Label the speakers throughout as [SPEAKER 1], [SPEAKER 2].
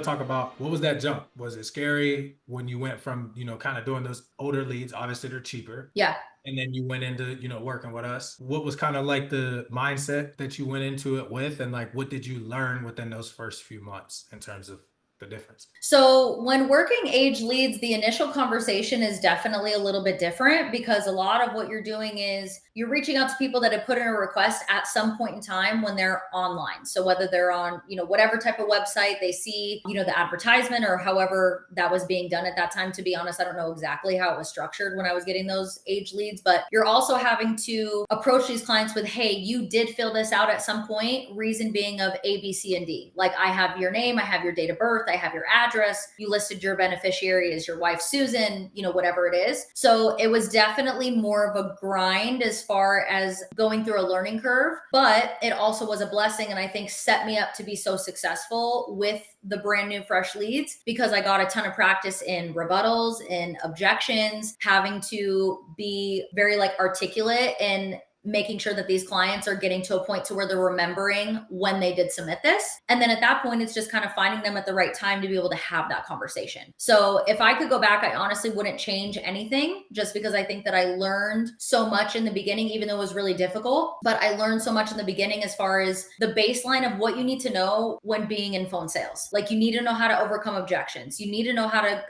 [SPEAKER 1] talk about what was that jump? Was it scary when you went from, kind of doing those older leads? Obviously, they're cheaper.
[SPEAKER 2] Yeah.
[SPEAKER 1] And then you went into, working with us. What was kind of like the mindset that you went into it with? And like, what did you learn within those first few months in terms of the difference?
[SPEAKER 2] So, when working age leads, the initial conversation is definitely a little bit different because a lot of what you're doing is you're reaching out to people that have put in a request at some point in time when they're online. So, whether they're on, whatever type of website they see, the advertisement or however that was being done at that time. To be honest, I don't know exactly how it was structured when I was getting those age leads, but you're also having to approach these clients with, hey, you did fill this out at some point, reason being of A, B, C, and D. Like, I have your name, I have your date of birth, I have your address, you listed your beneficiary as your wife, Susan, whatever it is. So it was definitely more of a grind as far as going through a learning curve, but it also was a blessing. And I think set me up to be so successful with the brand new fresh leads because I got a ton of practice in rebuttals, in objections, having to be very articulate and making sure that these clients are getting to a point to where they're remembering when they did submit this. And then at that point, it's just kind of finding them at the right time to be able to have that conversation. So if I could go back, I honestly wouldn't change anything just because I think that I learned so much in the beginning, even though it was really difficult. But I learned so much in the beginning as far as the baseline of what you need to know when being in phone sales. Like, you need to know how to overcome objections. You need to know how to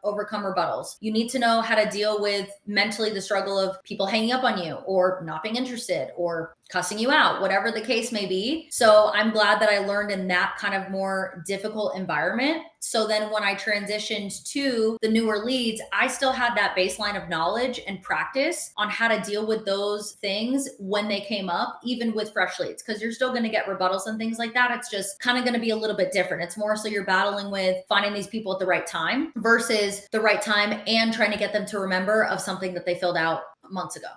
[SPEAKER 2] overcome rebuttals. You need to know how to deal with mentally the struggle of people hanging up on you or not being interested or cussing you out, whatever the case may be. So I'm glad that I learned in that kind of more difficult environment. So then when I transitioned to the newer leads, I still had that baseline of knowledge and practice on how to deal with those things when they came up, even with fresh leads, because you're still going to get rebuttals and things like that. It's just kind of going to be a little bit different. It's more so you're battling with finding these people at the right time versus the right time and trying to get them to remember of something that they filled out months ago.